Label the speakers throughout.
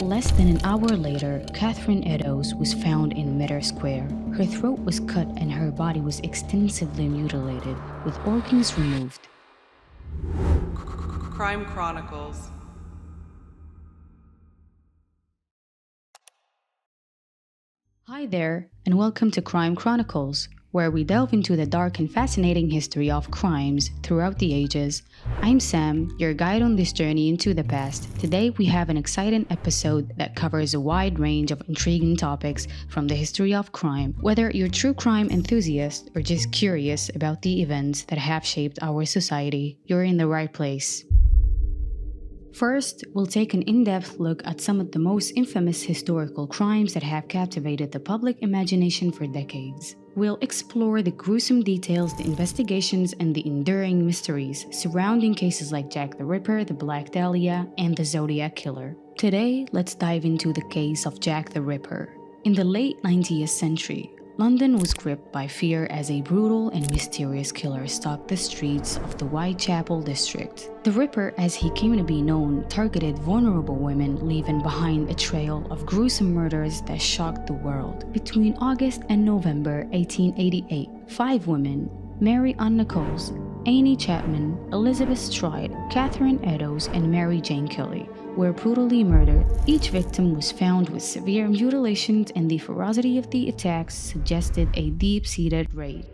Speaker 1: Less than an hour later, Catherine Eddowes was found in Meadow Square. Her throat was cut and her body was extensively mutilated, with organs removed.
Speaker 2: Crime Chronicles.
Speaker 1: Hi there, and welcome to Crime Chronicles, where we delve into the dark and fascinating history of crimes throughout the ages. I'm Sam, your guide on this journey into the past. Today we have an exciting episode that covers a wide range of intriguing topics from the history of crime. Whether you're a true crime enthusiast or just curious about the events that have shaped our society, you're in the right place. First, we'll take an in-depth look at some of the most infamous historical crimes that have captivated the public imagination for decades. We'll explore the gruesome details, the investigations, and the enduring mysteries surrounding cases like Jack the Ripper, the Black Dahlia, and the Zodiac Killer. Today, let's dive into the case of Jack the Ripper. In the late 19th century, London was gripped by fear as a brutal and mysterious killer stalked the streets of the Whitechapel district. The Ripper, as he came to be known, targeted vulnerable women, leaving behind a trail of gruesome murders that shocked the world. Between August and November 1888, 5 women, Mary Ann Nichols, Annie Chapman, Elizabeth Stride, Catherine Eddowes, and Mary Jane Kelly, were brutally murdered. Each victim was found with severe mutilations, and the ferocity of the attacks suggested a deep-seated rage.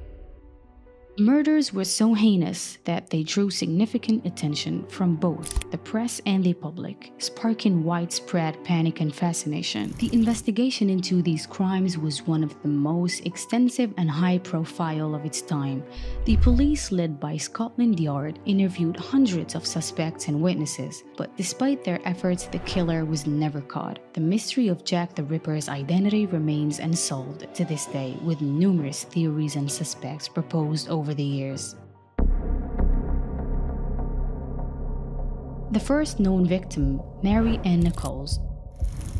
Speaker 1: Murders were so heinous that they drew significant attention from both the press and the public, sparking widespread panic and fascination. The investigation into these crimes was one of the most extensive and high-profile of its time. The police, led by Scotland Yard, interviewed hundreds of suspects and witnesses, but despite their efforts, the killer was never caught. The mystery of Jack the Ripper's identity remains unsolved to this day, with numerous theories and suspects proposed over the years. The first known victim, Mary Ann Nichols,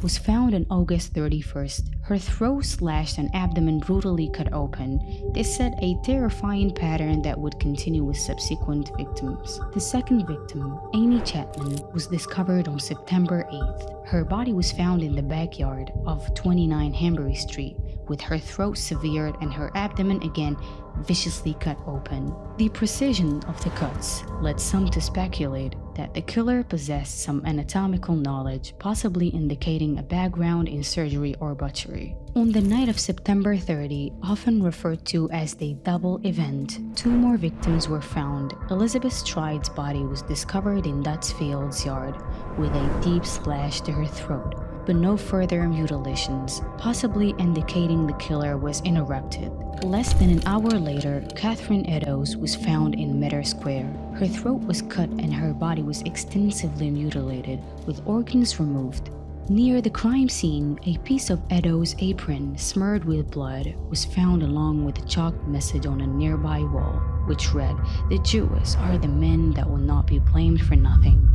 Speaker 1: was found on August 31st. Her throat slashed and abdomen brutally cut open. This set a terrifying pattern that would continue with subsequent victims. The second victim, Annie Chapman, was discovered on September 8th. Her body was found in the backyard of 29 Hambury Street, with her throat severed and her abdomen again viciously cut open. The precision of the cuts led some to speculate that the killer possessed some anatomical knowledge, possibly indicating a background in surgery or butchery. On the night of September 30, often referred to as the double event, 2 more victims were found. Elizabeth Stride's body was discovered in Dutsfield's yard with a deep slash to her throat, but no further mutilations, possibly indicating the killer was interrupted. Less than an hour later, Catherine Eddowes was found in Meadow Square. Her throat was cut and her body was extensively mutilated, with organs removed. Near the crime scene, a piece of Eddowes' apron smeared with blood was found along with a chalked message on a nearby wall, which read, "The Jews are the men that will not be blamed for nothing."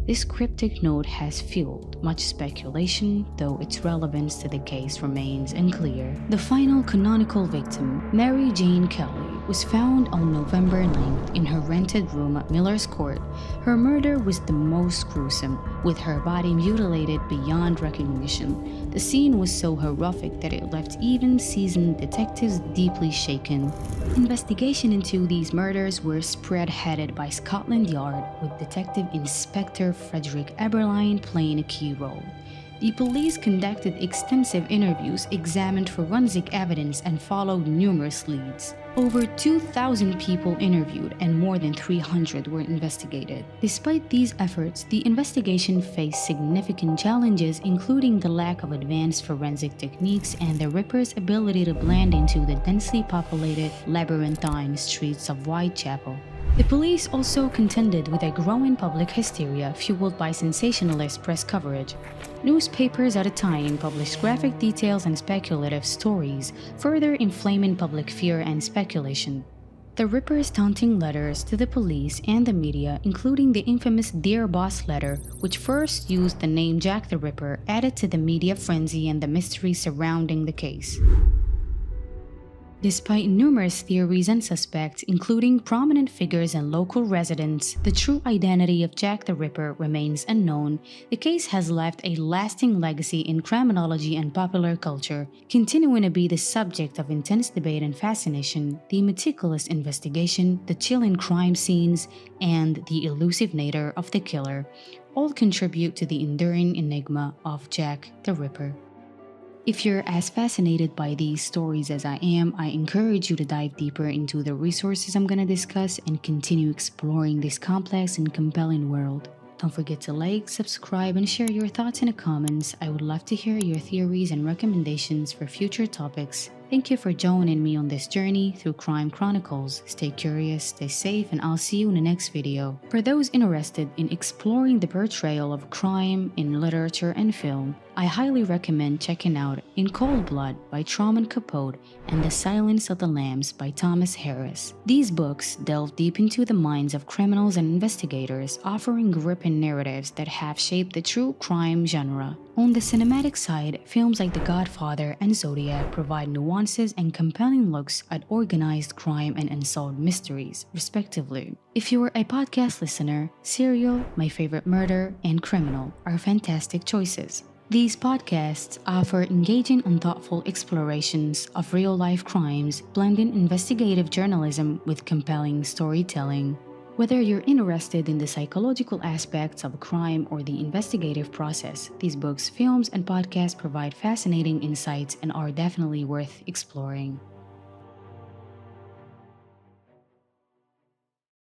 Speaker 1: This cryptic note has fueled much speculation, though its relevance to the case remains unclear. The final canonical victim, Mary Jane Kelly, was found on November 9th in her rented room at Miller's Court. Her murder was the most gruesome, with her body mutilated beyond recognition. The scene was so horrific that it left even seasoned detectives deeply shaken. Investigation into these murders were spearheaded by Scotland Yard, with Detective Inspector Frederick Eberline playing a key role. The police conducted extensive interviews, examined forensic evidence, and followed numerous leads. Over 2,000 people interviewed and more than 300 were investigated. Despite these efforts, the investigation faced significant challenges, including the lack of advanced forensic techniques and the Ripper's ability to blend into the densely populated, labyrinthine streets of Whitechapel. The police also contended with a growing public hysteria fueled by sensationalist press coverage. Newspapers at the time published graphic details and speculative stories, further inflaming public fear and speculation. The Ripper's taunting letters to the police and the media, including the infamous Dear Boss letter, which first used the name Jack the Ripper, added to the media frenzy and the mystery surrounding the case. Despite numerous theories and suspects, including prominent figures and local residents, the true identity of Jack the Ripper remains unknown. The case has left a lasting legacy in criminology and popular culture, continuing to be the subject of intense debate and fascination. The meticulous investigation, the chilling crime scenes, and the elusive nature of the killer all contribute to the enduring enigma of Jack the Ripper. If you're as fascinated by these stories as I am, I encourage you to dive deeper into the resources I'm going to discuss and continue exploring this complex and compelling world. Don't forget to like, subscribe, and share your thoughts in the comments. I would love to hear your theories and recommendations for future topics. Thank you for joining me on this journey through Crime Chronicles. Stay curious, stay safe, and I'll see you in the next video. For those interested in exploring the portrayal of crime in literature and film, I highly recommend checking out In Cold Blood by Truman Capote and The Silence of the Lambs by Thomas Harris. These books delve deep into the minds of criminals and investigators, offering gripping narratives that have shaped the true crime genre. On the cinematic side, films like The Godfather and Zodiac provide nuances and compelling looks at organized crime and unsolved mysteries, respectively. If you are a podcast listener, Serial, My Favorite Murder, and Criminal are fantastic choices. These podcasts offer engaging and thoughtful explorations of real-life crimes, blending investigative journalism with compelling storytelling. Whether you're interested in the psychological aspects of crime or the investigative process, these books, films, and podcasts provide fascinating insights and are definitely worth exploring.